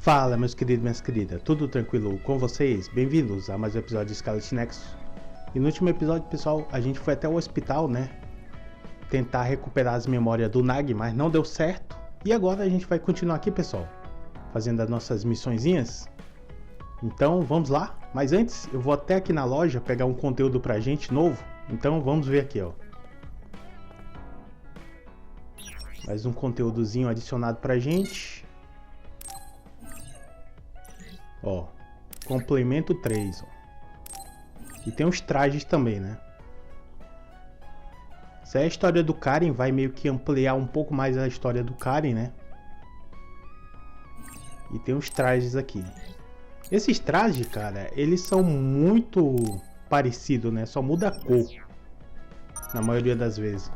Fala, meus queridos e minhas queridas, tudo tranquilo com vocês? Bem-vindos a mais um episódio de Scarlet Nexus. E no último episódio, pessoal, a gente foi até o hospital, né? Tentar recuperar as memórias do Nag, mas não deu certo. E agora a gente vai continuar aqui, pessoal, fazendo as nossas missõezinhas. Então, vamos lá. Mas antes, eu vou até aqui na loja pegar um conteúdo pra gente novo. Então, vamos ver aqui, ó. Mais um conteúdozinho adicionado pra gente. Ó, complemento 3, ó. E tem os trajes também, né? Essa é a história do Karen, vai meio que ampliar um pouco mais a história do Karen, né? E tem os trajes aqui. Esses trajes, cara, eles são muito parecidos, né? Só muda a cor, na maioria das vezes.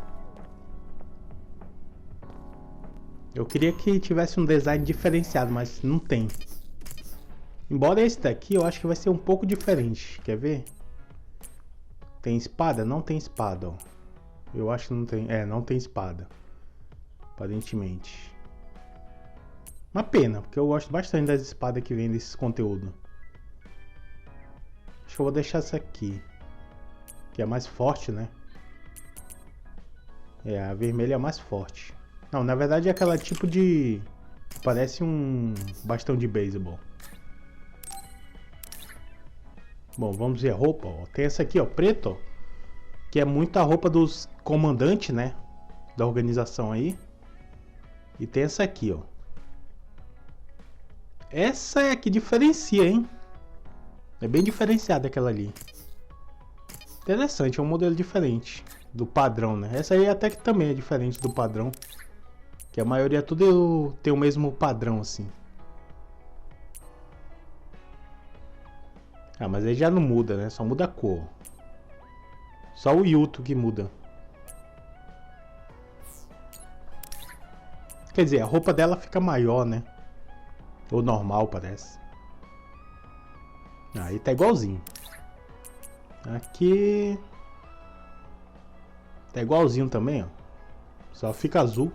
Eu queria que tivesse um design diferenciado, mas não tem. Embora esse daqui eu acho que vai ser um pouco diferente. Quer ver? Tem espada? Não tem espada, ó. Eu acho que não tem. É, não tem espada. Aparentemente. Uma pena, porque eu gosto bastante das espadas que vem desse conteúdo. Acho que eu vou deixar essa aqui, que é mais forte, né? É, a vermelha é mais forte. Não, na verdade é aquela tipo de... parece um bastão de beisebol. Bom, vamos ver a roupa, ó. Tem essa aqui, ó, preto, ó, que é muito a roupa dos comandantes, né, da organização aí. E tem essa aqui, ó. Essa é a que diferencia, hein? É bem diferenciada aquela ali. Interessante, é um modelo diferente do padrão, né? Essa aí até que também é diferente do padrão, que a maioria tudo tem o mesmo padrão, assim. Ah, mas aí já não muda, né? Só muda a cor. Só o Yuito que muda. Quer dizer, a roupa dela fica maior, né? Ou normal, parece. Aí tá igualzinho. Aqui... tá igualzinho também, ó. Só fica azul.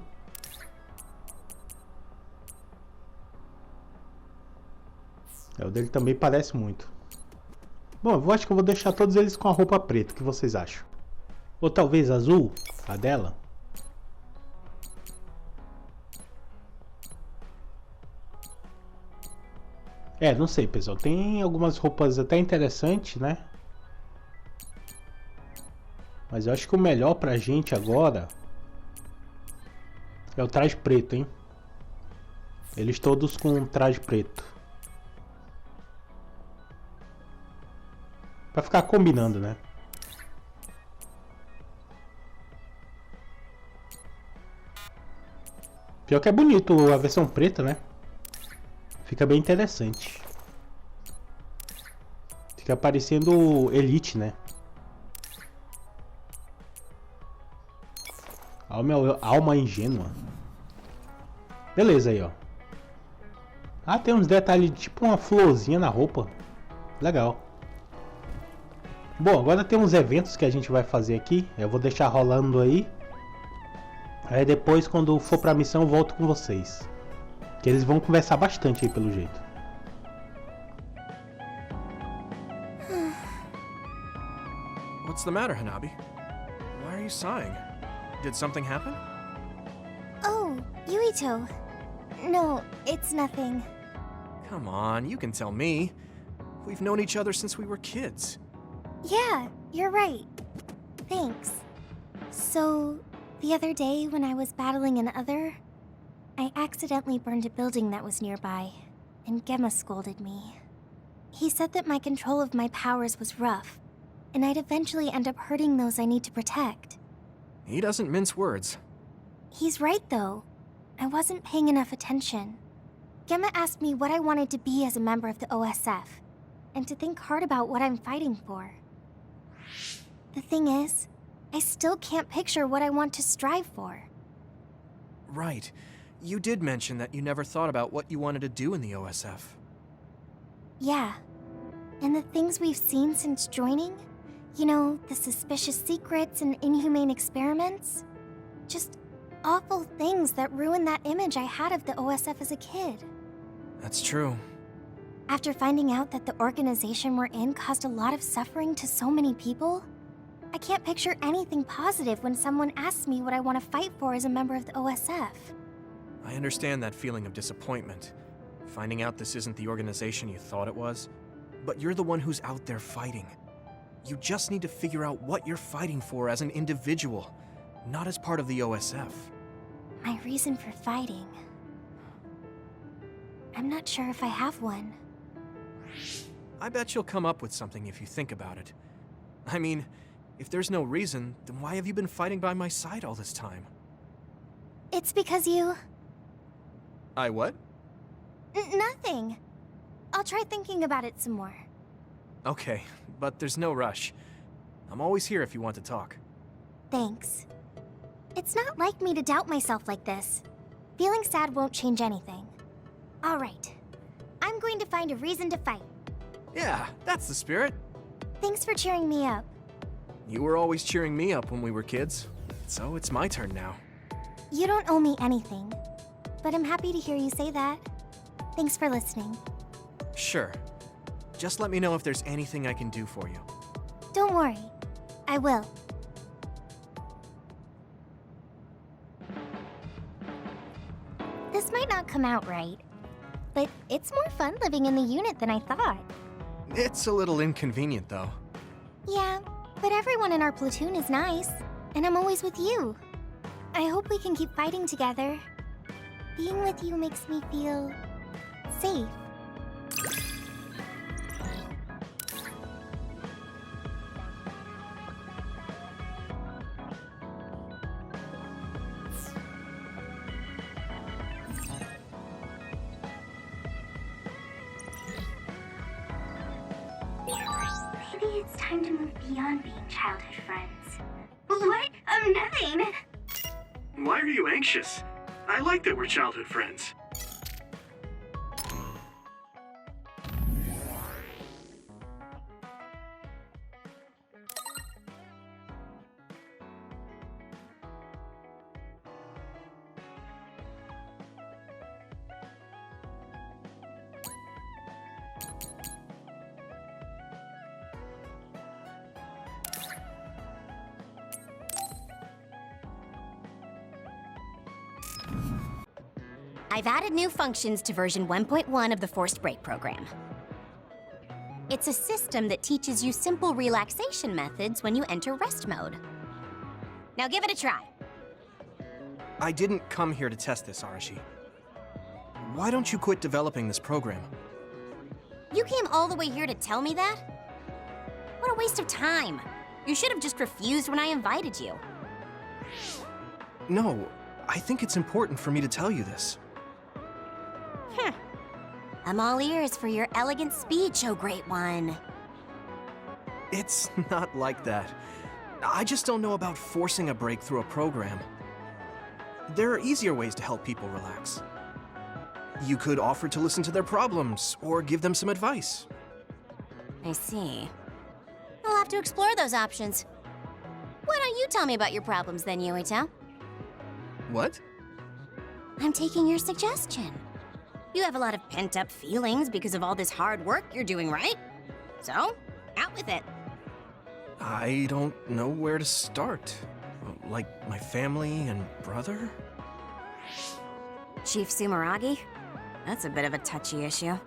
É, o dele também parece muito. Bom, eu acho que eu vou deixar todos eles com a roupa preta. O que vocês acham? Ou talvez azul, a dela? É, não sei, pessoal. Tem algumas roupas até interessantes, né? Mas eu acho que o melhor pra gente agora é o traje preto, hein? Eles todos com traje preto. Pra ficar combinando, né? Pior que é bonito a versão preta, né? Fica bem interessante. Fica parecendo Elite, né? Alma ingênua. Beleza aí, ó. Ah, tem uns detalhes, tipo uma florzinha na roupa. Legal. Bom, agora tem uns eventos que a gente vai fazer aqui. Eu vou deixar rolando aí. Aí depois, quando for pra missão, eu volto com vocês. Que eles vão conversar bastante aí, pelo jeito. What's the matter, Hanabi? Why are you sighing? Did something happen? Oh, Yuito. No, it's nothing. Come on, you can tell me. We've known each other since we were kids. Yeah, you're right. Thanks. So, the other day when I was battling an other, I accidentally burned a building that was nearby, and Gemma scolded me. He said that my control of my powers was rough, and I'd eventually end up hurting those I need to protect. He doesn't mince words. He's right, though. I wasn't paying enough attention. Gemma asked me what I wanted to be as a member of the OSF, and to think hard about what I'm fighting for. The thing is, I still can't picture what I want to strive for. Right. You did mention that you never thought about what you wanted to do in the OSF. Yeah. And the things we've seen since joining? You know, the suspicious secrets and inhumane experiments? Just awful things that ruined that image I had of the OSF as a kid. That's true. After finding out that the organization we're in caused a lot of suffering to so many people, I can't picture anything positive when someone asks me what I want to fight for as a member of the OSF. I understand that feeling of disappointment. Finding out this isn't the organization you thought it was. But you're the one who's out there fighting. You just need to figure out what you're fighting for as an individual, not as part of the OSF. My reason for fighting... I'm not sure if I have one. I bet you'll come up with something if you think about it. I mean, if there's no reason, then why have you been fighting by my side all this time? It's because you... I what? Nothing. I'll try thinking about it some more. Okay, but there's no rush. I'm always here if you want to talk. Thanks. It's not like me to doubt myself like this. Feeling sad won't change anything. All right. I'm going to find a reason to fight. Yeah, that's the spirit. Thanks for cheering me up. You were always cheering me up when we were kids, so it's my turn now. You don't owe me anything, but I'm happy to hear you say that. Thanks for listening. Sure. Just let me know if there's anything I can do for you. Don't worry. I will. This might not come out right, but it's more fun living in the unit than I thought. It's a little inconvenient, though. Yeah, but everyone in our platoon is nice, and I'm always with you. I hope we can keep fighting together. Being with you makes me feel... safe. Maybe it's time to move beyond being childhood friends. What? Nothing! Why are you anxious? I like that we're childhood friends. I've added new functions to version 1.1 of the Forced Break program. It's a system that teaches you simple relaxation methods when you enter rest mode. Now give it a try. I didn't come here to test this, Arashi. Why don't you quit developing this program? You came all the way here to tell me that? What a waste of time. You should have just refused when I invited you. No, I think it's important for me to tell you this. I'm all ears for your elegant speech, oh great one. It's not like that. I just don't know about forcing a break through a program. There are easier ways to help people relax. You could offer to listen to their problems, or give them some advice. I see. I'll have to explore those options. Why don't you tell me about your problems then, Yuito? What? I'm taking your suggestion. You have a lot of pent-up feelings because of all this hard work you're doing, right? So, out with it. I don't know where to start. Like my family and brother? Chief Sumeragi? That's a bit of a touchy issue.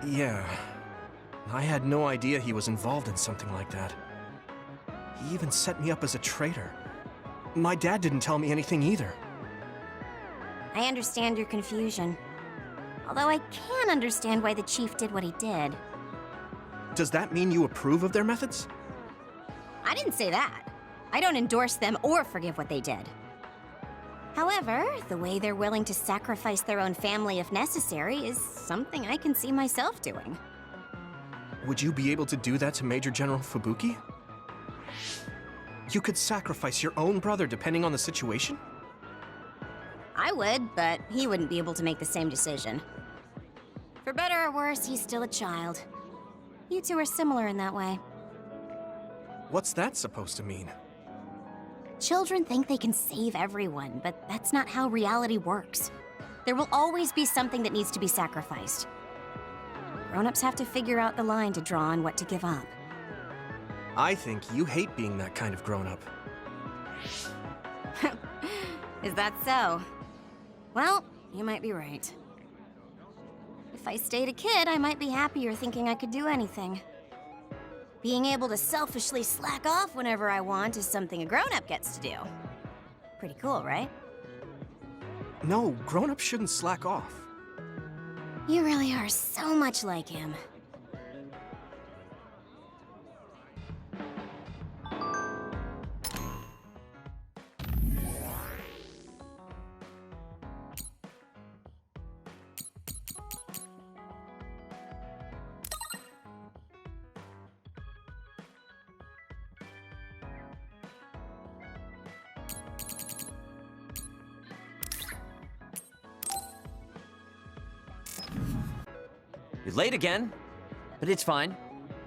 Yeah. I had no idea he was involved in something like that. He even set me up as a traitor. My dad didn't tell me anything either. I understand your confusion. Although I can understand why the chief did what he did. Does that mean you approve of their methods? I didn't say that. I don't endorse them or forgive what they did. However, the way they're willing to sacrifice their own family if necessary is something I can see myself doing. Would you be able to do that to Major General Fubuki? You could sacrifice your own brother depending on the situation? I would, but he wouldn't be able to make the same decision. For better or worse, he's still a child. You two are similar in that way. What's that supposed to mean? Children think they can save everyone, but that's not how reality works. There will always be something that needs to be sacrificed. Grown-ups have to figure out the line to draw on what to give up. I think you hate being that kind of grown-up. Is that so? Well, you might be right. If I stayed a kid, I might be happier thinking I could do anything. Being able to selfishly slack off whenever I want is something a grown-up gets to do. Pretty cool, right? No, grown-ups shouldn't slack off. You really are so much like him. You're late again, but it's fine.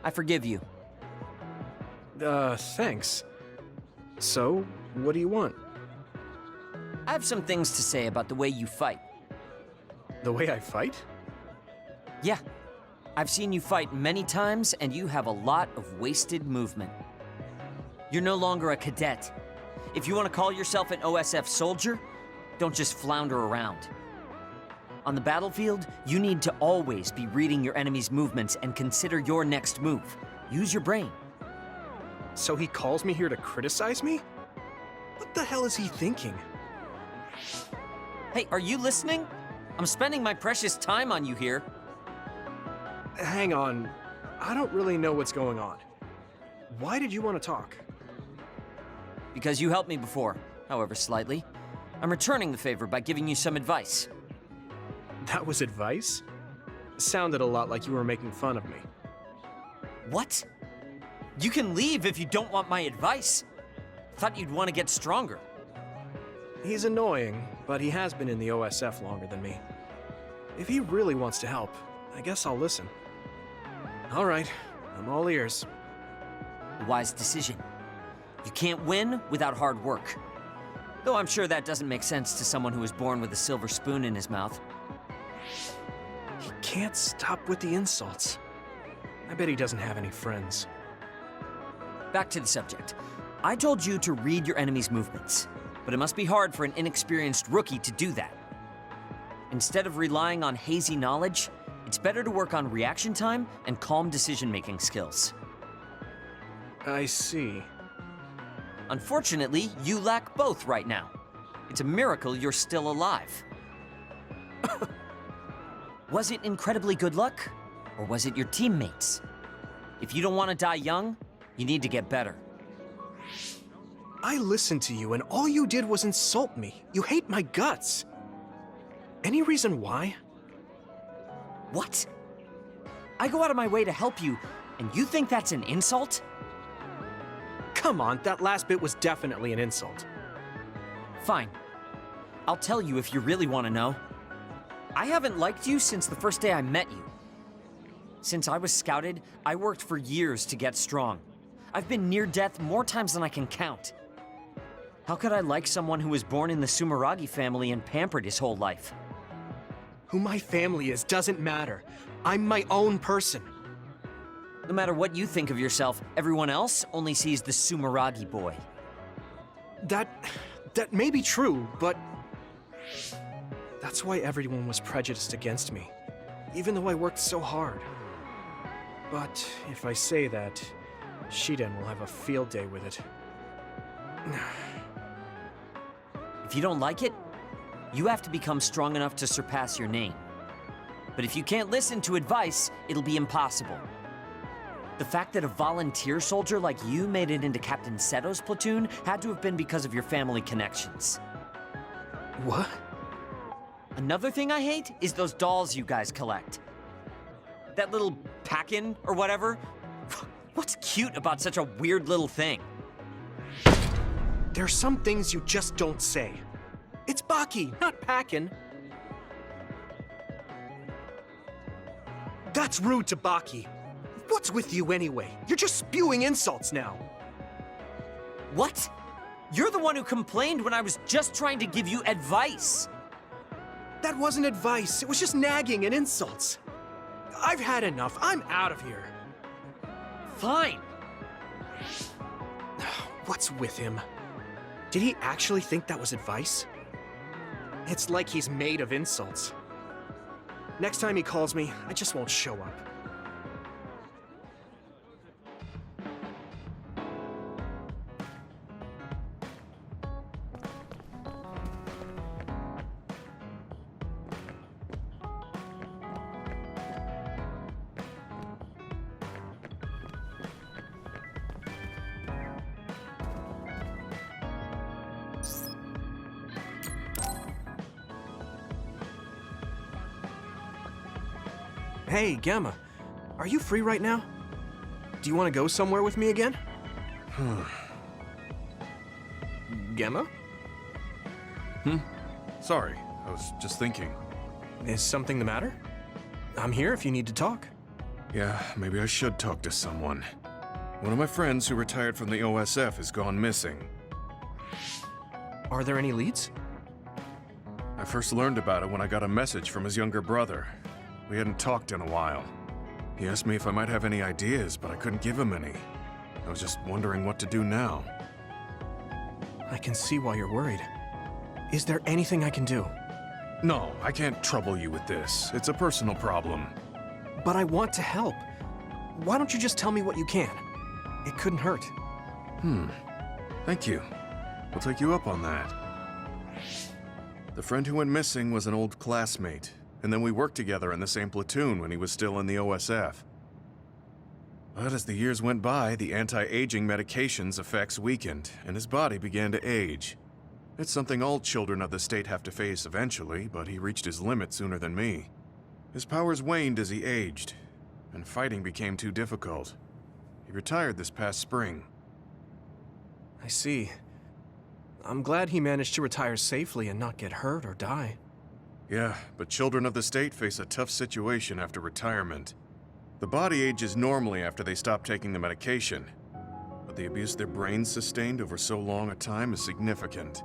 I forgive you. Thanks. So, what do you want? I have some things to say about the way you fight. The way I fight? Yeah, I've seen you fight many times, and you have a lot of wasted movement. You're no longer a cadet. If you want to call yourself an OSF soldier, don't just flounder around. On the battlefield, you need to always be reading your enemy's movements and consider your next move. Use your brain. So he calls me here to criticize me? What the hell is he thinking? Hey, are you listening? I'm spending my precious time on you here. Hang on. I don't really know what's going on. Why did you want to talk? Because you helped me before, however slightly. I'm returning the favor by giving you some advice. That was advice? Sounded a lot like you were making fun of me. What? You can leave if you don't want my advice. Thought you'd want to get stronger. He's annoying, but he has been in the OSF longer than me. If he really wants to help, I guess I'll listen. All right, I'm all ears. A wise decision. You can't win without hard work. Though I'm sure that doesn't make sense to someone who was born with a silver spoon in his mouth. He can't stop with the insults. I bet he doesn't have any friends. Back to the subject. I told you to read your enemy's movements, but it must be hard for an inexperienced rookie to do that. Instead of relying on hazy knowledge, it's better to work on reaction time and calm decision-making skills. I see. Unfortunately, you lack both right now. It's a miracle you're still alive. Was it incredibly good luck? Or was it your teammates? If you don't want to die young, you need to get better. I listened to you and all you did was insult me. You hate my guts. Any reason why? What? I go out of my way to help you, and you think that's an insult? Come on, that last bit was definitely an insult. Fine. I'll tell you if you really want to know. I haven't liked you since the first day I met you. Since I was scouted, I worked for years to get strong. I've been near death more times than I can count. How could I like someone who was born in the Sumeragi family and pampered his whole life? Who my family is doesn't matter. I'm my own person. No matter what you think of yourself, everyone else only sees the Sumeragi boy. That may be true, but that's why everyone was prejudiced against me, even though I worked so hard. But if I say that, Shiden will have a field day with it. If you don't like it, you have to become strong enough to surpass your name. But if you can't listen to advice, it'll be impossible. The fact that a volunteer soldier like you made it into Captain Seto's platoon had to have been because of your family connections. What? Another thing I hate is those dolls you guys collect. That little pack-in or whatever. What's cute about such a weird little thing? There are some things you just don't say. It's Baki, not Packin. That's rude to Baki. What's with you anyway? You're just spewing insults now. What? You're the one who complained when I was just trying to give you advice. That wasn't advice. It was just nagging and insults. I've had enough. I'm out of here. Fine. What's with him? Did he actually think that was advice? It's like he's made of insults. Next time he calls me, I just won't show up. Hey, Gamma. Are you free right now? Do you want to go somewhere with me again? Gamma? Sorry, I was just thinking. Is something the matter? I'm here if you need to talk. Yeah, maybe I should talk to someone. One of my friends who retired from the OSF has gone missing. Are there any leads? I first learned about it when I got a message from his younger brother. We hadn't talked in a while. He asked me if I might have any ideas, but I couldn't give him any. I was just wondering what to do now. I can see why you're worried. Is there anything I can do? No, I can't trouble you with this. It's a personal problem. But I want to help. Why don't you just tell me what you can? It couldn't hurt. Thank you. I'll take you up on that. The friend who went missing was an old classmate, and then we worked together in the same platoon when he was still in the OSF. But as the years went by, the anti-aging medication's effects weakened, and his body began to age. It's something all children of the state have to face eventually, but he reached his limit sooner than me. His powers waned as he aged, and fighting became too difficult. He retired this past spring. I see. I'm glad he managed to retire safely and not get hurt or die. Yeah, but children of the state face a tough situation after retirement. The body ages normally after they stop taking the medication, but the abuse their brains sustained over so long a time is significant.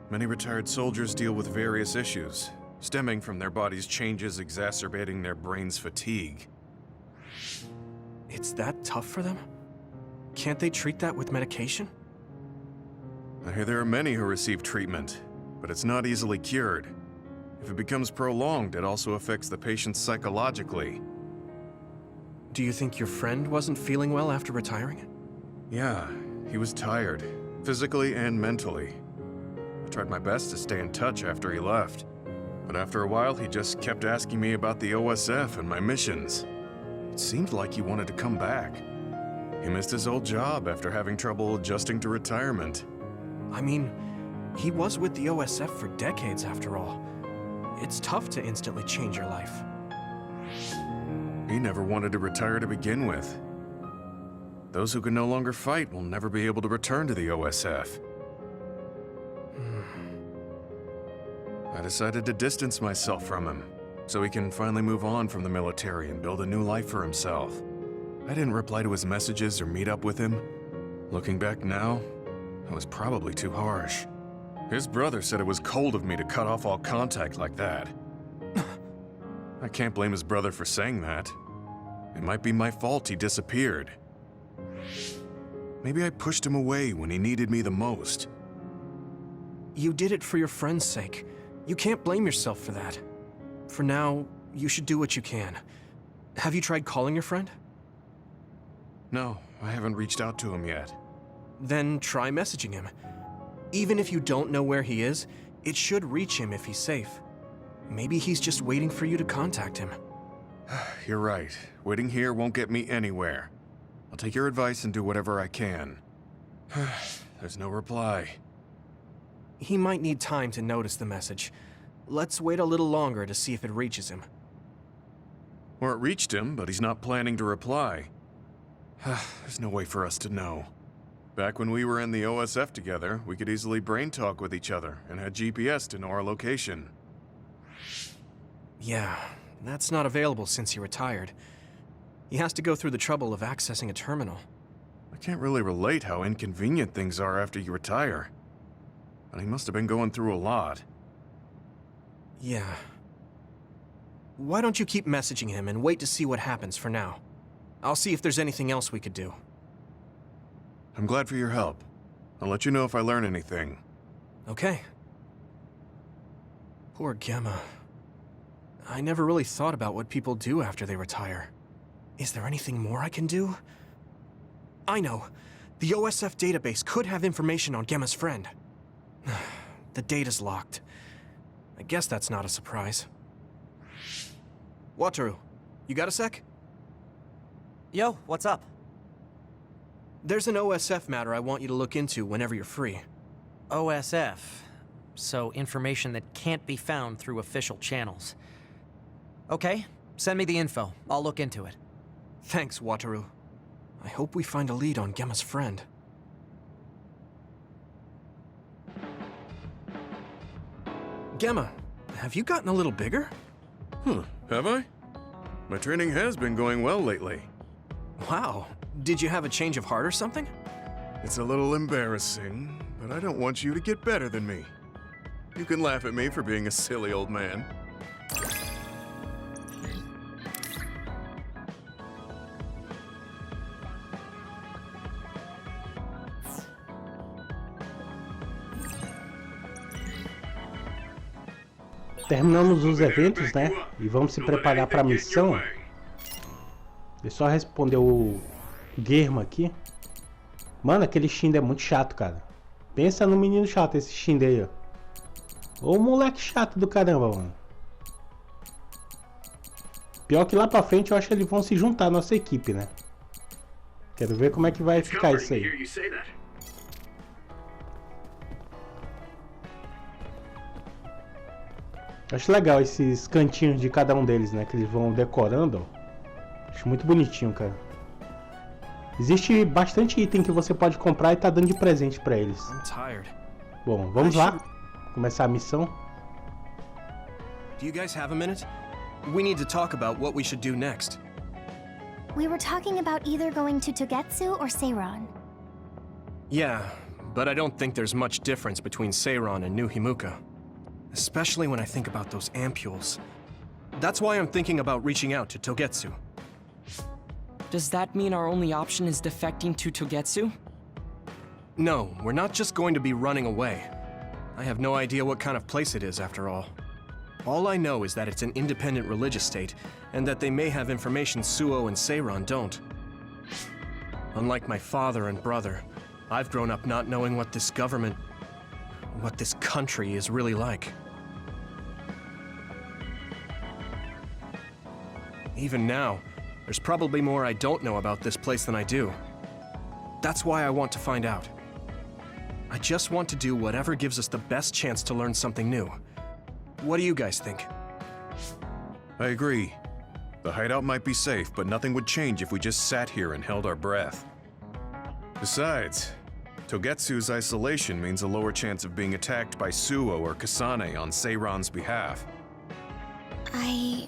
Many retired soldiers deal with various issues, stemming from their body's changes exacerbating their brain's fatigue. It's that tough for them? Can't they treat that with medication? I hear there are many who receive treatment, but it's not easily cured. If it becomes prolonged, it also affects the patient psychologically. Do you think your friend wasn't feeling well after retiring? Yeah, he was tired, physically and mentally. I tried my best to stay in touch after he left, but after a while he just kept asking me about the OSF and my missions. It seemed like he wanted to come back. He missed his old job after having trouble adjusting to retirement. I mean, he was with the OSF for decades after all. It's tough to instantly change your life. He never wanted to retire to begin with. Those who can no longer fight will never be able to return to the OSF. I decided to distance myself from him, so he can finally move on from the military and build a new life for himself. I didn't reply to his messages or meet up with him. Looking back now, I was probably too harsh. His brother said it was cold of me to cut off all contact like that. I can't blame his brother for saying that. It might be my fault he disappeared. Maybe I pushed him away when he needed me the most. You did it for your friend's sake. You can't blame yourself for that. For now, you should do what you can. Have you tried calling your friend? No, I haven't reached out to him yet. Then try messaging him. Even if you don't know where he is, it should reach him if he's safe. Maybe he's just waiting for you to contact him. You're right. Waiting here won't get me anywhere. I'll take your advice and do whatever I can. There's no reply. He might need time to notice the message. Let's wait a little longer to see if it reaches him. Or it reached him, but he's not planning to reply. There's no way for us to know. Back when we were in the OSF together, we could easily brain talk with each other and had GPS to know our location. Yeah, that's not available since he retired. He has to go through the trouble of accessing a terminal. I can't really relate how inconvenient things are after you retire. But he must have been going through a lot. Yeah, why don't you keep messaging him and wait to see what happens for now? I'll see if there's anything else we could do. I'm glad for your help. I'll let you know if I learn anything. Okay. Poor Gemma. I never really thought about what people do after they retire. Is there anything more I can do? I know. The OSF database could have information on Gemma's friend. The data's locked. I guess that's not a surprise. Wataru, you got a sec? Yo, what's up? There's an OSF matter I want you to look into whenever you're free. OSF. So information that can't be found through official channels. Okay, send me the info. I'll look into it. Thanks, Wataru. I hope we find a lead on Gemma's friend. Gemma, have you gotten a little bigger? Have I? My training has been going well lately. Wow. Did you have a change of heart or something? It's a little embarrassing, but I don't want you to get better than me. You can laugh at me for being a silly old man. Terminamos os eventos, né? E vamos se preparar para a missão. Deixa eu só responder o Guerma aqui. Mano, aquele Shindo é muito chato, cara. Pensa no menino chato, esse Shindo aí, ó. Ô moleque chato do caramba, mano. Pior que lá pra frente eu acho que eles vão se juntar à nossa equipe, né? Quero ver como é que vai ficar isso aí. Acho legal esses cantinhos de cada um deles, né? Que eles vão decorando, ó. Acho muito bonitinho, cara. Existe bastante item que você pode comprar e tá dando de presente pra eles. Bom, vamos lá. Começar a missão. Do you guys have a minute? We need to talk about what we should do next. We were talking about either going to Togetsu or Seiron. Yeah, but I don't think there's much difference between Seiron and New Himuka. Especially when I think about those ampules. That's why I'm thinking about reaching out to Togetsu. Does that mean our only option is defecting to Togetsu? No, we're not just going to be running away. I have no idea what kind of place it is, after all. All I know is that it's an independent religious state, and that they may have information Suo and Seiron don't. Unlike my father and brother, I've grown up not knowing what this government, what this country is really like. Even now, there's probably more I don't know about this place than I do. That's why I want to find out. I just want to do whatever gives us the best chance to learn something new. What do you guys think? I agree. The hideout might be safe, but nothing would change if we just sat here and held our breath. Besides, Togetsu's isolation means a lower chance of being attacked by Suo or Kasane on Seiron's behalf. I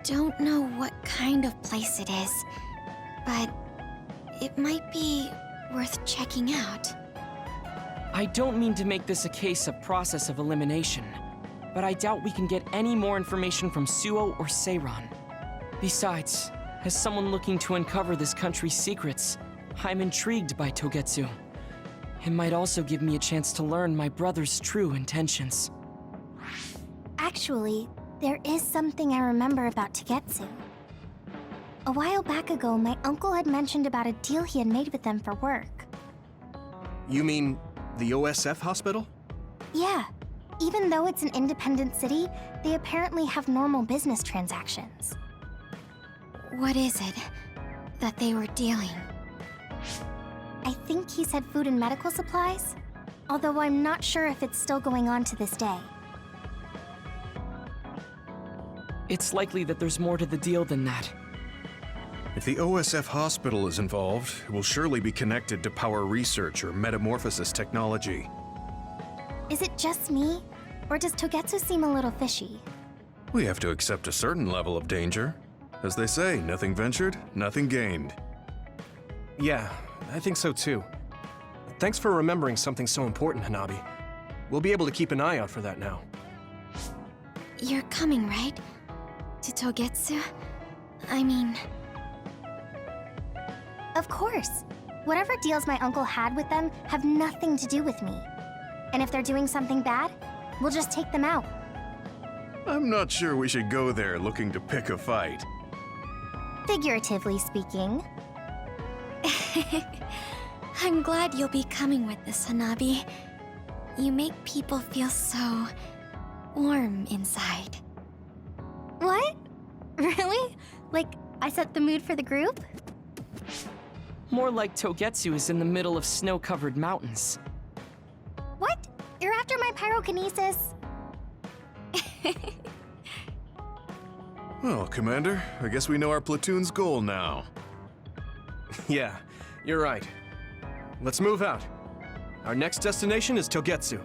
don't know what kind of place it is, but it might be worth checking out. I don't mean to make this a case of process of elimination, but I doubt we can get any more information from Suo or Seiron. Besides, as someone looking to uncover this country's secrets, I'm intrigued by Togetsu. It might also give me a chance to learn my brother's true intentions. Actually, there is something I remember about Togetsu. A while back ago, my uncle had mentioned about a deal he had made with them for work. You mean the OSF hospital? Yeah. Even though it's an independent city, they apparently have normal business transactions. What is it that they were dealing? I think he said food and medical supplies, although I'm not sure if it's still going on to this day. It's likely that there's more to the deal than that. If the OSF hospital is involved, it will surely be connected to power research or metamorphosis technology. Is it just me? Or does Togetsu seem a little fishy? We have to accept a certain level of danger. As they say, nothing ventured, nothing gained. Yeah, I think so too. Thanks for remembering something so important, Hanabi. We'll be able to keep an eye out for that now. You're coming, right? to Togetsu? I mean... Of course. Whatever deals my uncle had with them have nothing to do with me. And if they're doing something bad, we'll just take them out. I'm not sure we should go there looking to pick a fight. Figuratively speaking. I'm glad you'll be coming with us, Hanabi. You make people feel so... warm inside. What? Really? Like, I set the mood for the group? More like Togetsu is in the middle of snow-covered mountains. What? You're after my pyrokinesis? Well, Commander, I guess we know our platoon's goal now. Yeah, you're right. Let's move out. Our next destination is Togetsu.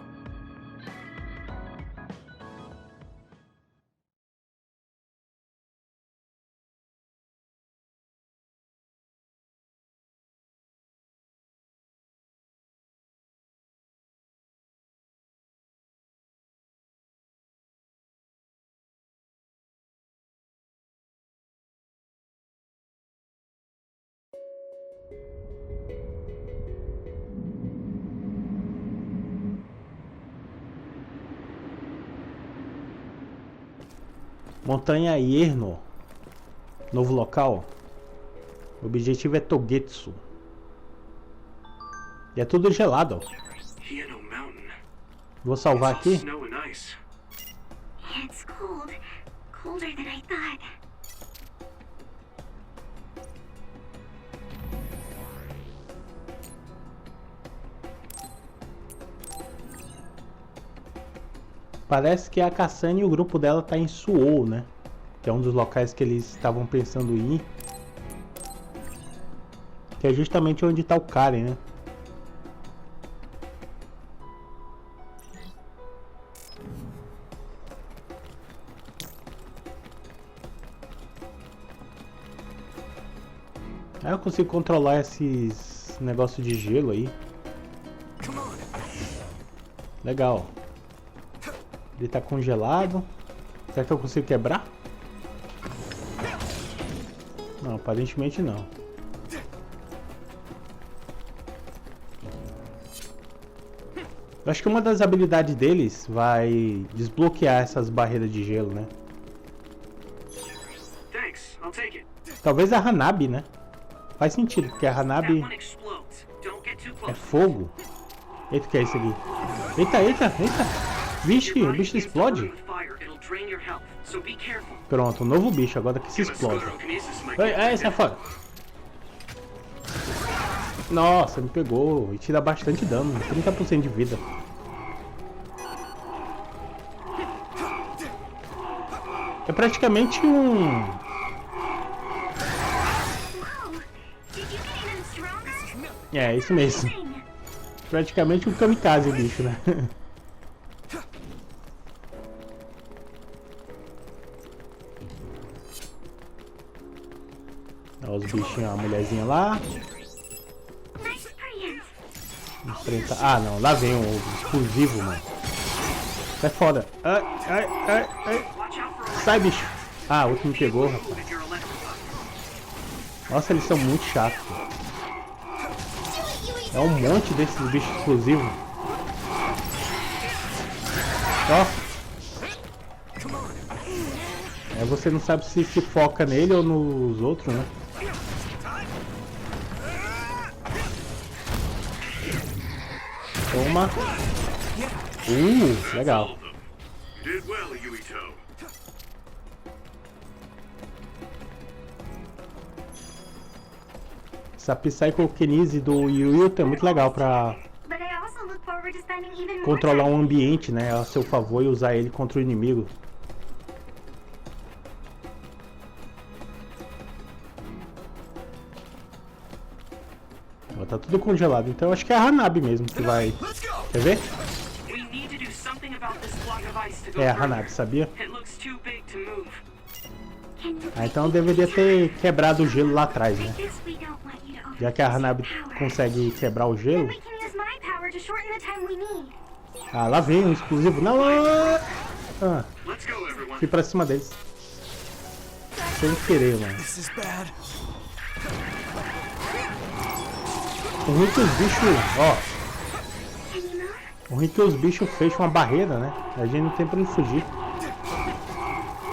Montanha Yerno. Novo local. O objetivo é Togetsu. E é tudo gelado, ó. Vou salvar aqui. It's cold. Colder than I thought. Parece que a Kassane e o grupo dela tá em Suou, né? Que é um dos locais que eles estavam pensando em ir. Que é justamente onde tá o Karen, né? Aí eu consigo controlar esses negócios de gelo aí. Legal. Ele tá congelado. Será que eu consigo quebrar? Não, aparentemente não. Eu acho que uma das habilidades deles vai desbloquear essas barreiras de gelo, né? Talvez a Hanabi, né? Faz sentido, porque a Hanabi é fogo. Eita, o que é isso aqui? Eita, eita, eita! Vixe, o bicho explode. Pronto, um novo bicho, agora que se explode. Ai, sai fora. Nossa, me pegou. E tira bastante dano, 30% de vida. É praticamente um... É, isso mesmo. Praticamente um kamikaze o bicho, né? Olha os bichinhos, a mulherzinha lá. Enfrenta... Ah, não. Lá vem o explosivo, mano. Sai fora. Ai, ai, ai, ai. Sai, bicho. Ah, o outro me pegou, rapaz. Nossa, eles são muito chatos. É um monte desses bichos explosivos. Ó. É, você não sabe se foca nele ou nos outros, né? Toma. Legal. Essa Psychokinese do Yuito é muito legal pra controlar um ambiente, né, a seu favor e usar ele contra o inimigo. Ó, tá tudo congelado, então eu acho que é a Hanabi mesmo que vai... Quer ver? É a Hanabi, sabia? Ah, então eu deveria ter quebrado o gelo lá atrás, né? Já que a Hanabi consegue quebrar o gelo. Ah, lá vem um explosivo. Não! Ah, fui pra cima deles. sem querer, mano. This is bad. O ruim que os bichos, ó. O ruim que os bichos fecham uma barreira, né? A gente não tem pra ele fugir.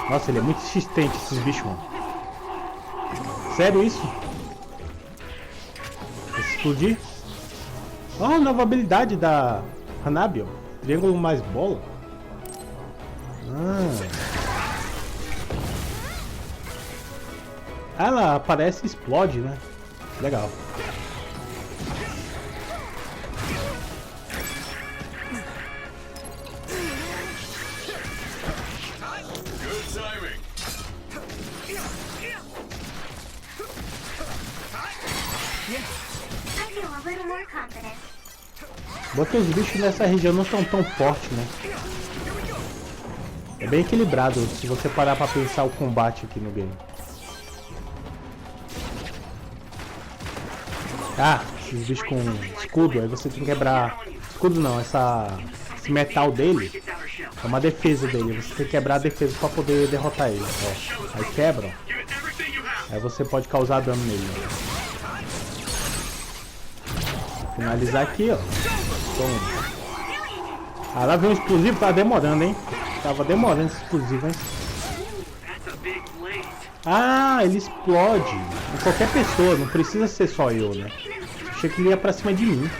Nossa, ele é muito insistente, esses bichos, mano. Sério isso? Explodir? Ó, nova habilidade da Hanabi, ó. Triângulo mais bola. Ela aparece e explode, né? Legal. Porque os bichos nessa região não estão tão fortes, né? É bem equilibrado se você parar pra pensar o combate aqui no game. Ah, esses bichos com escudo, aí você tem que quebrar... Escudo não, esse metal dele é uma defesa dele. Você tem que quebrar a defesa pra poder derrotar ele. Ó. Aí quebra, ó. Aí você pode causar dano nele. Ó. Finalizar aqui, ó. Toma. Ah, lá vem um explosivo, tá demorando, hein? Tava demorando esse explosivo, hein? Ah, ele explode em qualquer pessoa, não precisa ser só eu, né? Achei que ele ia pra cima de mim.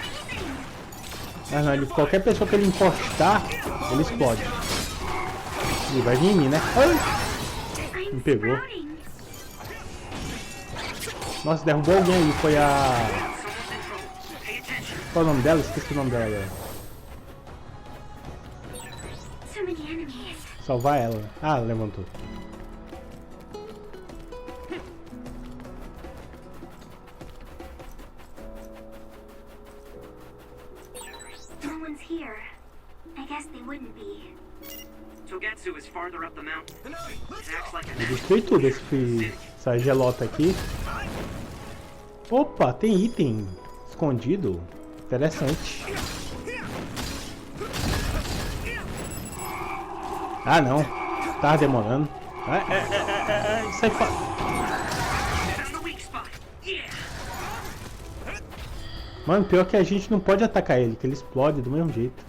Mas não, qualquer pessoa que ele encostar, ele explode. Ele vai vir em mim, né? Ai! Me pegou. Nossa, derrubou alguém ali, foi a... Qual é o nome dela? Esqueci o nome dela agora. Salvar ela. Ah, levantou. No one's here. I guess they wouldn't be. Togetsu is farther up the mountain. It acts like a Eu destruí tudo essa gelota aqui. Opa, tem item escondido. Interessante. Ah, não. Tava demorando. Sai fora. Mano, pior que a gente não pode atacar ele, que ele explode do mesmo jeito.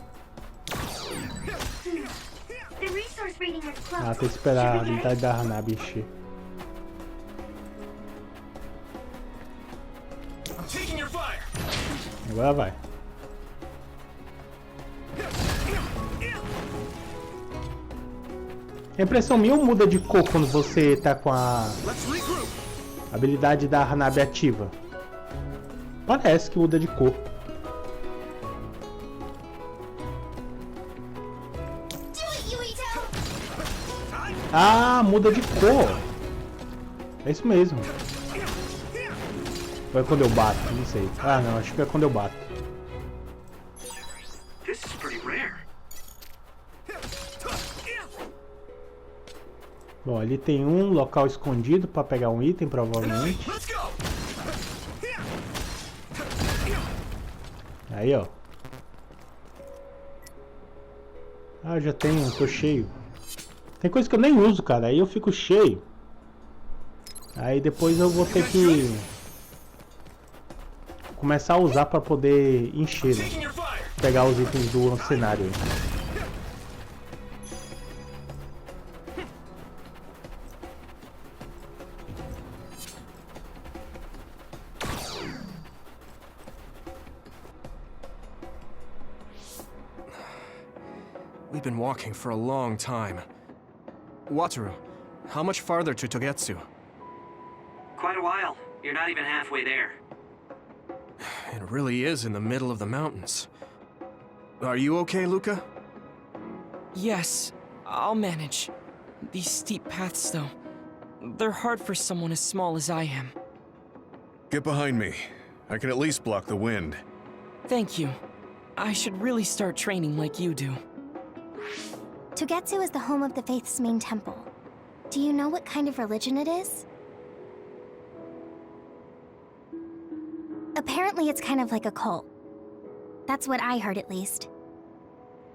Ah, tem que esperar a habilidade da Hanabi encher. Agora vai. A impressão minha ou muda de cor quando você tá com a habilidade da Hanabi ativa? Parece que muda de cor. Ah, muda de cor. É isso mesmo. Ou é quando eu bato? Não sei. Ah, não, acho que é quando eu bato. This is pretty rare. Bom, ali tem um local escondido para pegar um item, provavelmente. Aí, ó. Ah, já tenho, tô cheio. Tem coisa que eu nem uso, cara. Aí eu fico cheio. Aí depois eu vou ter que começar a usar para poder encher, né? Pegar os itens do cenário aí. We've been walking for a long time. Wataru, how much farther to Togetsu? Quite a while. You're not even halfway there. It really is in the middle of the mountains. Are you okay, Luca? Yes, I'll manage. These steep paths, though, they're hard for someone as small as I am. Get behind me. I can at least block the wind. Thank you. I should really start training like you do. Togetsu is the home of the Faith's main temple. Do you know what kind of religion it is? Apparently it's kind of like a cult. That's what I heard, at least.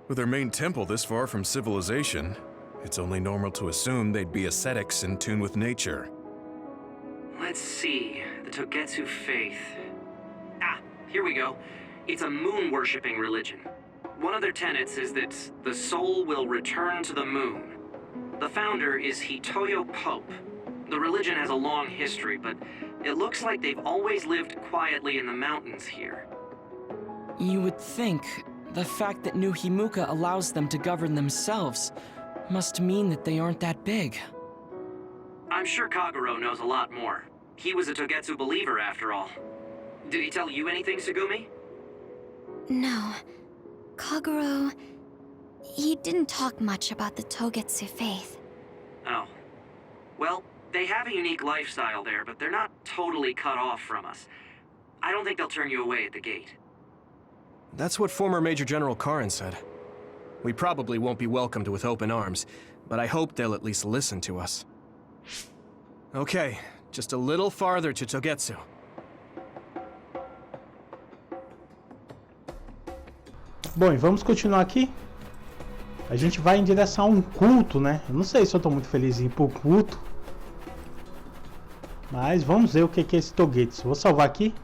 With their main temple this far from civilization, It's only normal to assume they'd be ascetics in tune with nature. Let's see. The Togetsu faith. Ah, here we go. It's a moon-worshipping religion. One of their tenets is that the soul will return to the moon. The founder is Hitoyo Pope. The religion has a long history, but it looks like they've always lived quietly in the mountains here. You would think the fact that New Himuka allows them to govern themselves must mean that they aren't that big. I'm sure Kaguro knows a lot more. He was a Togetsu believer, after all. Did he tell you anything, Sugumi? No. Kaguro... he didn't talk much about the Togetsu faith. Oh. Well, they have a unique lifestyle there, but they're not totally cut off from us. I don't think they'll turn you away at the gate. That's what former Major General Karin said. We probably won't be welcomed with open arms, but I hope they'll at least listen to us. Okay, just a little farther to Togetsu. Bom, e vamos continuar aqui. A gente vai em direção a um culto, né? Eu não sei se eu tô muito feliz em ir pro culto. Mas vamos ver o que é esse Togetsu. Vou salvar aqui.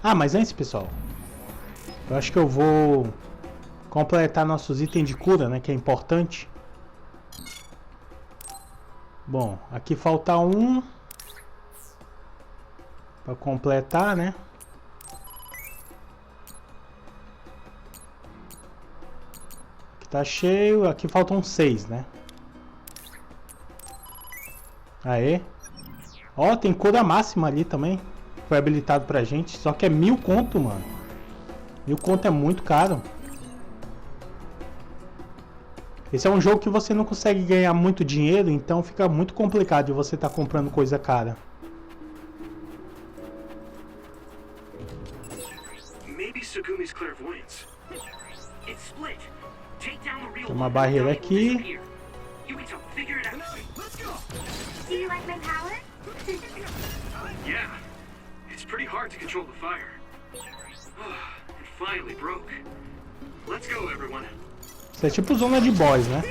Ah, mas antes, pessoal, eu acho que eu vou completar nossos itens de cura, né? Que é importante. Bom, aqui falta um para completar, né? Aqui tá cheio. Aqui faltam 6, né? Aê. Ó, tem cura máxima ali também. Foi habilitado pra gente. Só que é 1000 conto, mano. 1000 conto é muito caro. Esse é um jogo que você não consegue ganhar muito dinheiro, então fica muito complicado de você estar comprando coisa cara. Tem uma barreira aqui. Do you like my power? Yeah. It's pretty hard to control the fire. It finally broke. Let's go, everyone. Isso é tipo zona de boss, né?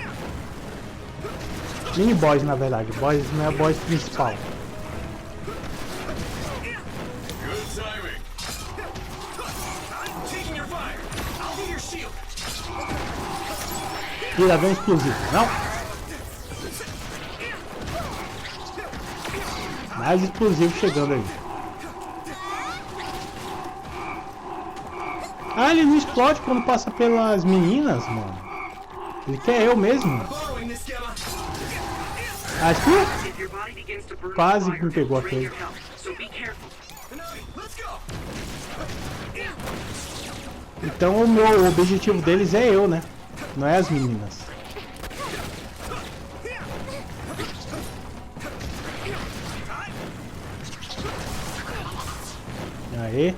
Mini boss, na verdade. Boss não é a boss principal. E lá vem um explosivo. Não! Mais explosivo chegando aí. Ah, ele não explode quando passa pelas meninas, mano. Ele quer eu mesmo. Acho que quase me pegou aquele. Então o meu objetivo deles é eu, né? Não é as meninas. Aê.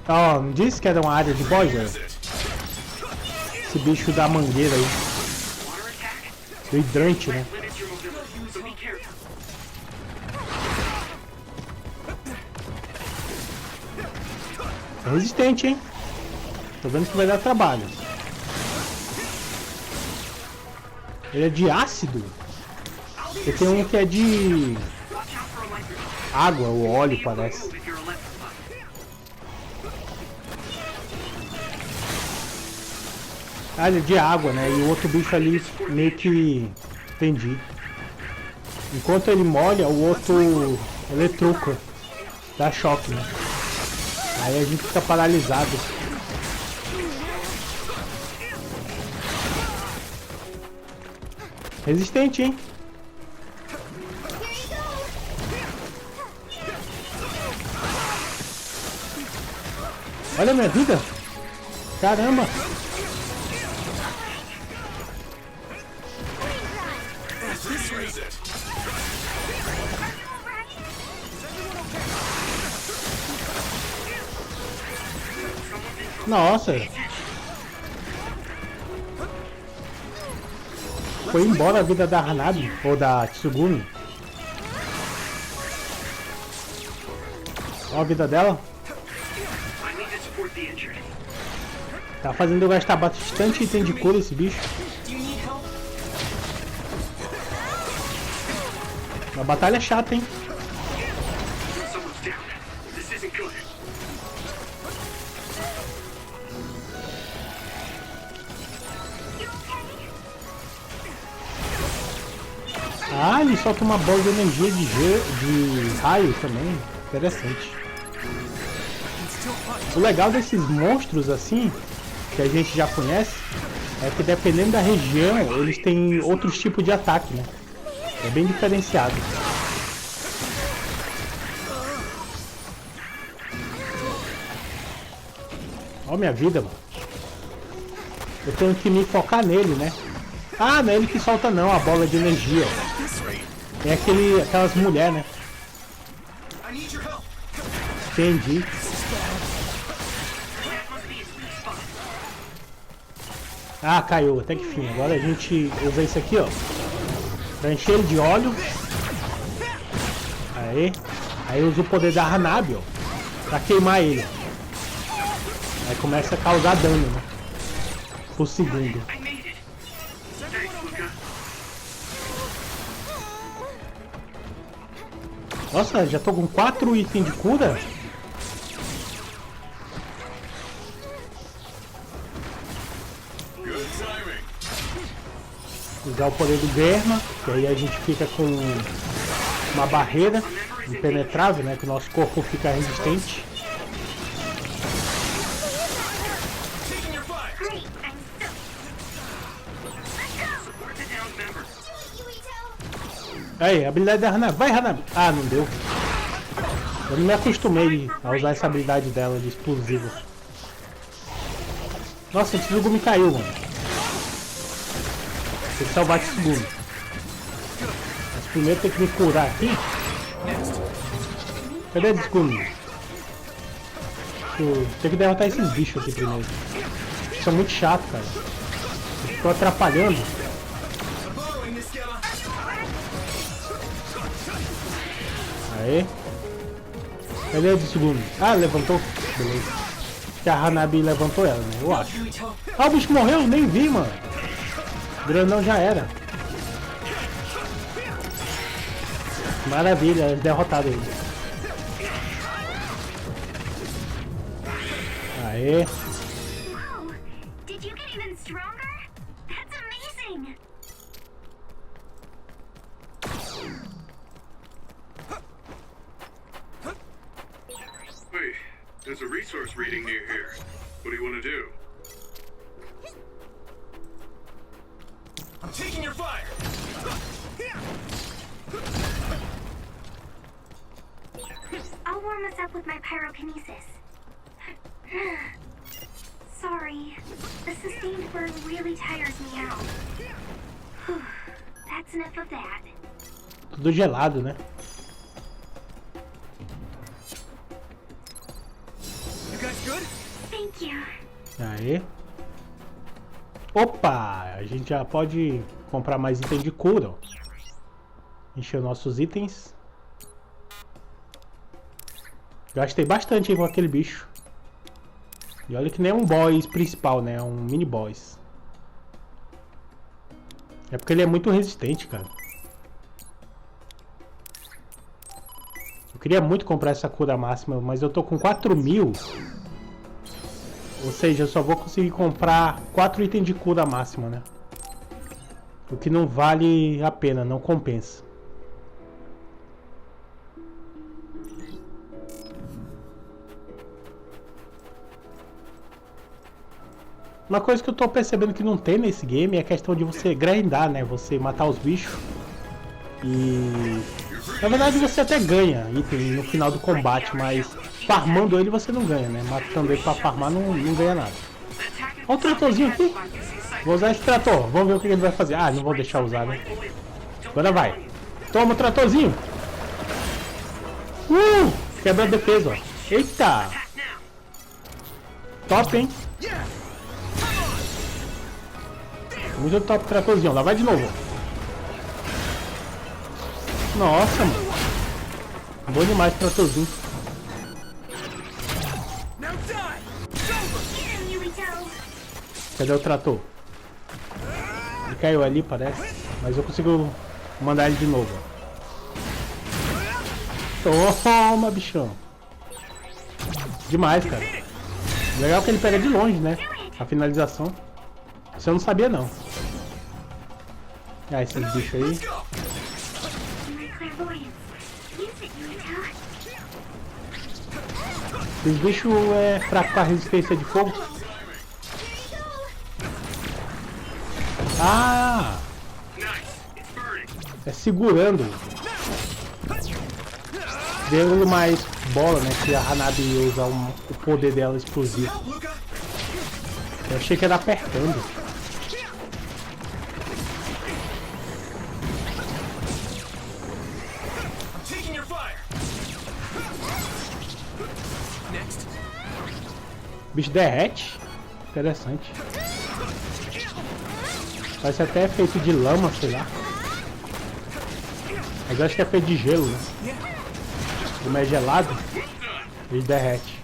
Ó, não disse que era uma área de boss, velho? Esse bicho da mangueira aí. Do hidrante, né? É resistente, hein? Tô vendo que vai dar trabalho. Ele é de ácido? E tem um que é de água, ou óleo, parece. Ah, ele é de água, né? E o outro bicho ali meio que... Entendi. Enquanto ele molha, o outro eletrocuta. Dá choque, né? Aí a gente fica paralisado. Resistente, hein? Olha a minha vida. Caramba. Nossa. Foi embora a vida da Hanabi ou da Tsugumi. Olha a vida dela. Tá fazendo eu gastar bastante item de cura esse bicho. Uma batalha chata, hein? Ah, ele solta uma bola de energia de raio também. Interessante. O legal desses monstros assim, que a gente já conhece, é que dependendo da região, eles têm outros tipos de ataque, né? É bem diferenciado. Olha minha vida, mano. Eu tenho que me focar nele, né? Ah, não é ele que solta não, a bola de energia. É aquelas mulheres, né? Entendi. Ah, caiu, até que fim. Agora a gente usa isso aqui, ó. Pra encher ele de óleo. Aí usa o poder da Hanabi, ó. Pra queimar ele. Aí começa a causar dano, né? Por segundo. Nossa, já tô com 4 itens de cura? Usar o poder do Germa, que aí a gente fica com uma barreira impenetrável, né? Que o nosso corpo fica resistente. Aí, habilidade da Hanabi. Vai, Hanabi! Ah, não deu. Eu não me acostumei a usar essa habilidade dela de explosivo. Nossa, esse Tsugumi caiu, mano. Tem que salvar esse Tsugumi. Mas primeiro tem que me curar aqui. Cadê o Tsugumi? Tem que derrotar esses bichos aqui primeiro. Eles são muito chatos, cara. Eles ficam atrapalhando. Aê. Cadê o segundo? Ah, levantou. Beleza. Que a Hanabi levantou ela, né? Eu acho. Ah, o bicho morreu? Nem vi, mano. O grandão já era. Maravilha, derrotado ele. Aê. There's a resource reading near here. What do you want to do? I'm taking your fire! I'll warm us up with my pyrokinesis. Sorry, the sustained burn really tires me out. That's enough of that. Tudo gelado, né? Aê. Opa! A gente já pode comprar mais itens de cura, ó. Encher nossos itens. Gastei bastante aí com aquele bicho. E olha que nem é um boss principal, né? É um mini boss. É porque ele é muito resistente, cara. Eu queria muito comprar essa cura máxima, mas eu tô com 4.000. Ou seja, eu só vou conseguir comprar 4 itens de cura máxima, né? O que não vale a pena, não compensa. Uma coisa que eu tô percebendo que não tem nesse game é a questão de você grindar, né? Você matar os bichos. E... na verdade você até ganha item no final do combate, mas farmando ele você não ganha, né? Matando ele pra farmar não ganha nada. Olha o tratorzinho aqui. Vou usar esse trator, vamos ver o que ele vai fazer. Ah, não vou deixar usar, né? Agora vai. Toma o tratorzinho. Quebra a defesa, ó. Eita. Top, hein? Muito top o tratorzinho, lá vai de novo. Nossa, mano. Bom demais o tratorzinho. Cadê o trator? Ele caiu ali, parece. Mas eu consigo mandar ele de novo. Toma, bichão. Demais, cara. Legal que ele pega de longe, né? A finalização. Isso eu não sabia, não. Ah, esses bichos aí. Esses bichos é fraco para resistência de fogo. Ah! É segurando. Deu mais bola, né? Que a Hanabi usa o poder dela explosivo. Eu achei que era apertando. O bicho derrete. Interessante. Parece até feito de lama, sei lá. Mas acho que é feito de gelo, né? Como é gelado, ele derrete.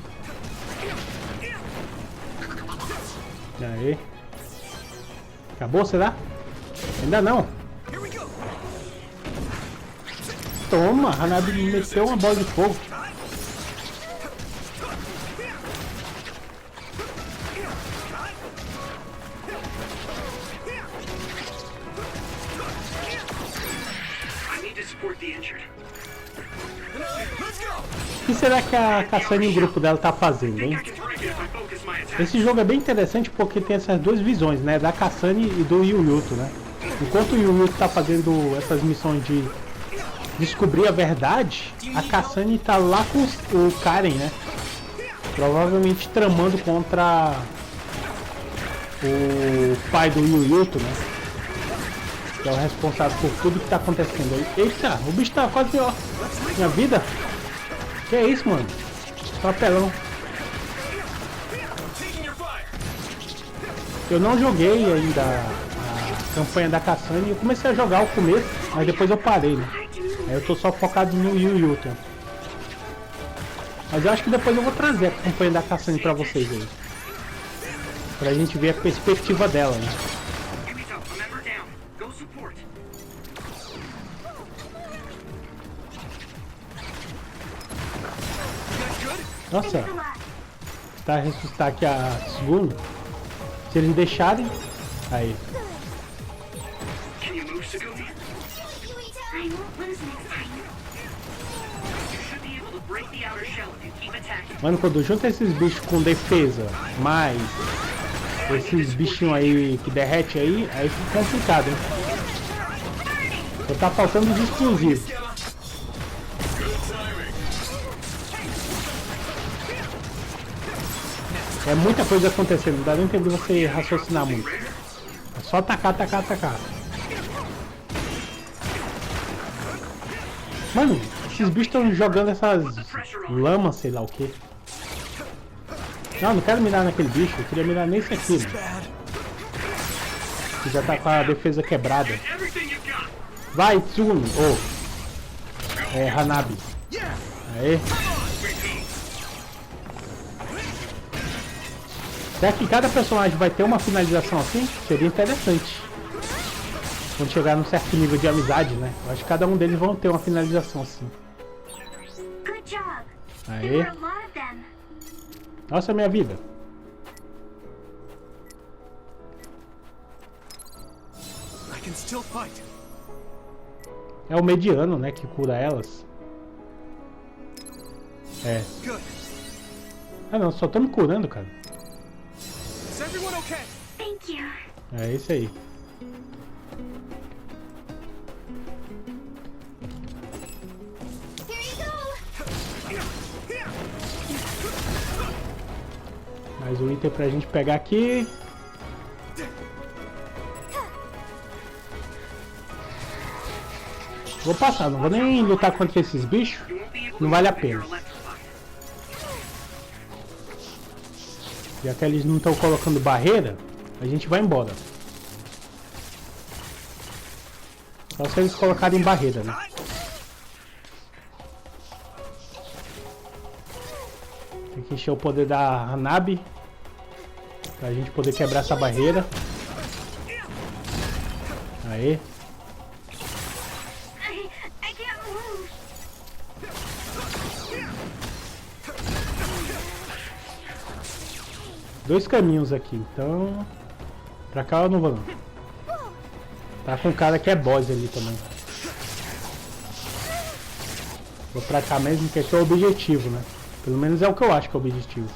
E aí? Acabou, será? Ainda não. Toma, a Hanabi meteu uma bola de fogo. O que será que a Kassane e o grupo dela tá fazendo, hein? Esse jogo é bem interessante porque tem essas duas visões, né? Da Kassane e do Yuito, né? Enquanto o Yuito tá fazendo essas missões de descobrir a verdade, a Kassane tá lá com o Karen, né? Provavelmente tramando contra o pai do Yuito, né? Que é o responsável por tudo que tá acontecendo aí. Eita, o bicho tá quase, ó, minha vida. Que é isso, mano? Papelão. Eu não joguei ainda a campanha da Kassane. Eu comecei a jogar o começo, mas depois eu parei, né? Aí eu tô só focado no Yuito. Mas eu acho que depois eu vou trazer a campanha da Kassane pra vocês aí. Pra gente ver a perspectiva dela, né? Nossa, tá ressuscitar aqui a segundo. Se eles deixarem, aí. Mano, quando junta esses bichos com defesa, mais esses bichinhos aí que derrete aí fica complicado, hein? Só tá faltando os explosivos. É muita coisa acontecendo, não dá nem tempo de você raciocinar muito. É só atacar, atacar, atacar. Mano, esses bichos estão jogando essas lamas, sei lá o que. Não quero mirar naquele bicho, eu queria mirar nesse aqui, mano. Que já tá com a defesa quebrada. Vai, Tsuno! Oh. É, Hanabi. Aê. Será que cada personagem vai ter uma finalização assim? Seria interessante. Quando chegar num certo nível de amizade, né? Eu acho que cada um deles vão ter uma finalização assim. Aê. Nossa, minha vida. É o mediano, né? Que cura elas. É. Ah não, só tô me curando, cara. É isso aí. Mais um item pra gente pegar aqui. Vou passar, não vou nem lutar contra esses bichos. Não vale a pena. Já que eles não estão colocando barreira, a gente vai embora. Só se eles colocarem barreira, né? Tem que encher o poder da Hanabi. Pra gente poder quebrar essa barreira. Aí. I can't move. Dois caminhos aqui, então... Pra cá eu não vou não. Tá com um cara que é boss ali também. Vou pra cá mesmo, que esse é o objetivo, né? Pelo menos é o que eu acho que é o objetivo.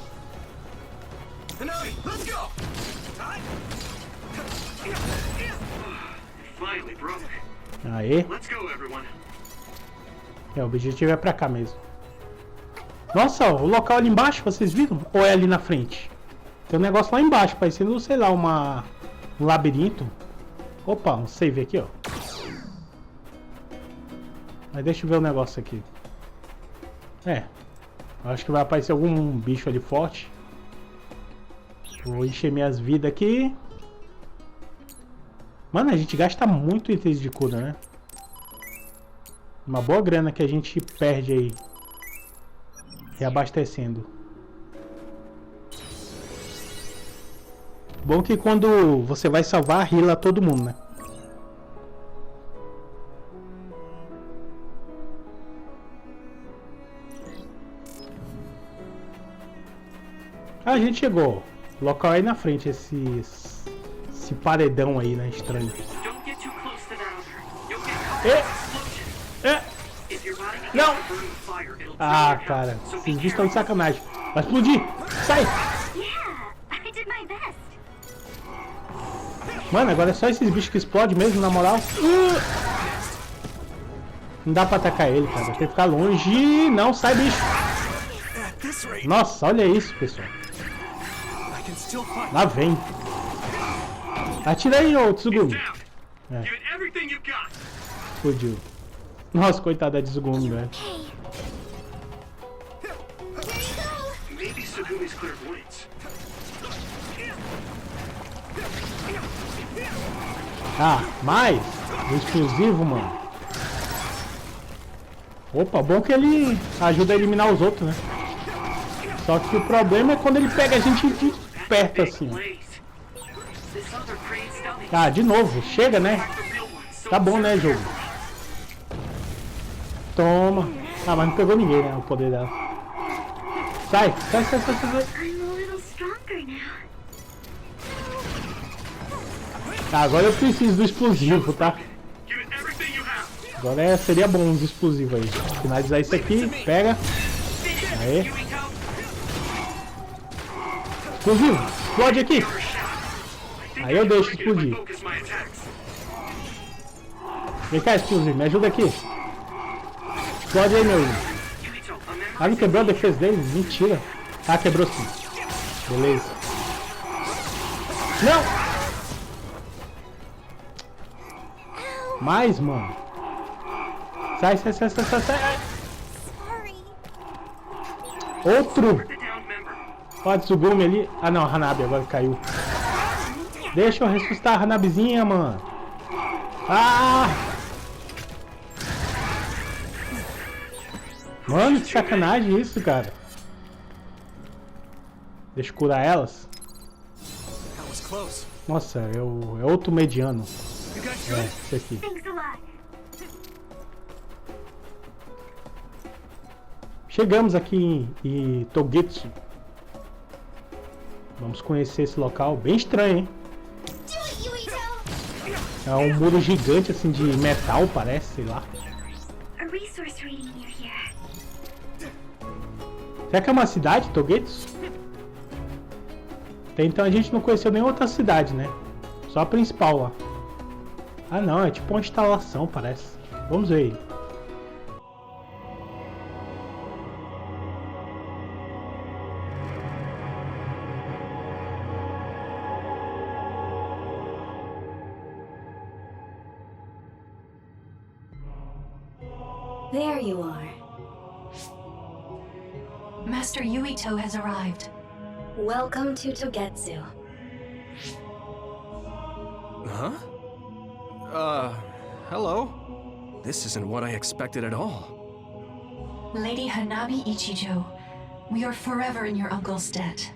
Aê. É, o objetivo é pra cá mesmo. Nossa, o local ali embaixo, vocês viram? Ou é ali na frente? Tem um negócio lá embaixo, parecendo, sei lá, um labirinto. Opa, um save aqui, ó. Mas deixa eu ver o negócio aqui. É. Acho que vai aparecer algum bicho ali forte. Vou encher minhas vidas aqui. Mano, a gente gasta muito itens de cura, né? Uma boa grana que a gente perde aí. Reabastecendo. Bom que quando você vai salvar, heala todo mundo, né? A gente chegou. O local aí na frente, esse paredão aí, né? Estranho. Não! Ah, cara. Esses bichos estão de sacanagem. Vai explodir! Sai! Mano, agora é só esses bichos que explodem mesmo, na moral. Não dá pra atacar ele, cara. Tem que ficar longe. Não, sai, bicho. Nossa, olha isso, pessoal. Lá vem. Atira aí, ô Tsugumi. É. Explodiu. Nossa, coitada da Tsugumi, velho. Ah, mais o exclusivo, mano. Opa, bom que ele ajuda a eliminar os outros, né? Só que o problema é quando ele pega a gente de perto assim, ó. Ah, de novo, chega, né? Tá bom, né, jogo? Toma. Ah, mas não pegou ninguém, né? O poder dela. Sai, sai, sai, sai, sai. Tá, agora eu preciso do explosivo, tá? Agora seria bom uns explosivos aí. Finalizar isso aqui, pega. Aê. Explosivo, explode aqui. Aí eu deixo explodir. Vem cá, explosivo, me ajuda aqui. Explode aí, meu irmão. Ah, não quebrou a defesa dele? Mentira. Ah, quebrou sim. Beleza. Não! Mais, mano. Sai, sai, sai, sai, sai, sai. Outro. Ó, Tsugumi ali. Ah, não, a Hanabi agora caiu. Deixa eu ressuscitar a Hanabizinha, mano. Ah! Mano, que sacanagem isso, cara. Deixa eu curar elas. Nossa, é outro mediano. É, esse aqui. Chegamos aqui em Togetsu. Vamos conhecer esse local. Bem estranho, hein? É um muro gigante assim de metal, parece, sei lá. Será que é uma cidade, Togetsu? Até então a gente não conheceu nenhuma outra cidade, né? Só a principal lá. Ah não, é tipo uma instalação, parece. Vamos ver aí. There you are. Master Yuito has arrived. Welcome to Togetsu. Huh? Hello? This isn't what I expected at all. Lady Hanabi Ichijo, we are forever in your uncle's debt.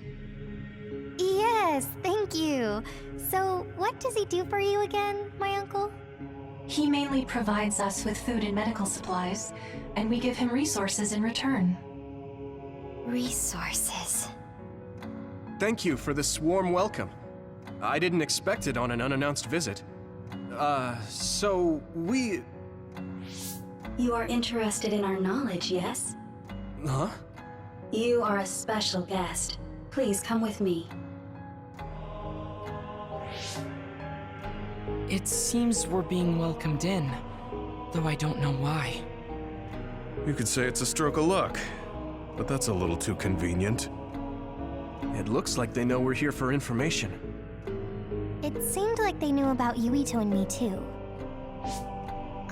Yeah, Yes, thank you. So, what does he do for you again, my uncle? He mainly provides us with food and medical supplies, and we give him resources in return. Resources. Thank you for this warm welcome. I didn't expect it on an unannounced visit. So we... You are interested in our knowledge, yes? Huh? You are a special guest. Please come with me. It seems we're being welcomed in, though I don't know why. You could say it's a stroke of luck, but that's a little too convenient. It looks like they know we're here for information. It seemed like they knew about Yuito and me too.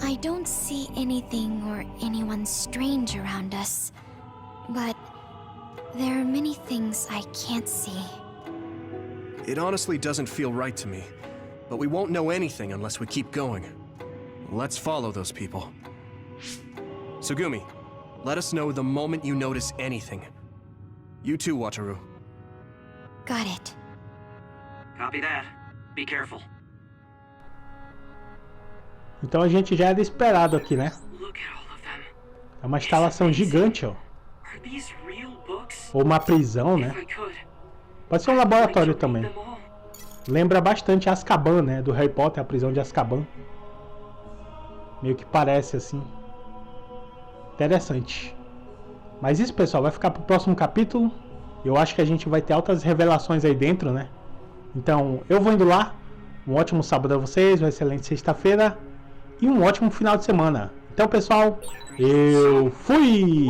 I don't see anything or anyone strange around us, but there are many things I can't see. It honestly doesn't feel right to me, but we won't know anything unless we keep going. Let's follow those people. Sugumi, let us know the moment you notice anything. You too, Wataru. Got it. Copy that. Be careful. Então a gente já era esperado aqui, né? É uma instalação gigante, ó. Ou uma prisão, né? Pode ser um laboratório também. Lembra bastante Azkaban, né? Do Harry Potter, a prisão de Azkaban. Meio que parece assim. Interessante. Mas isso, pessoal, vai ficar pro próximo capítulo. Eu acho que a gente vai ter altas revelações aí dentro, né? Então, eu vou indo lá. Um ótimo sábado a vocês, uma excelente sexta-feira e um ótimo final de semana. Então, pessoal, eu fui!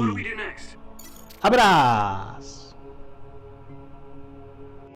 Abraço!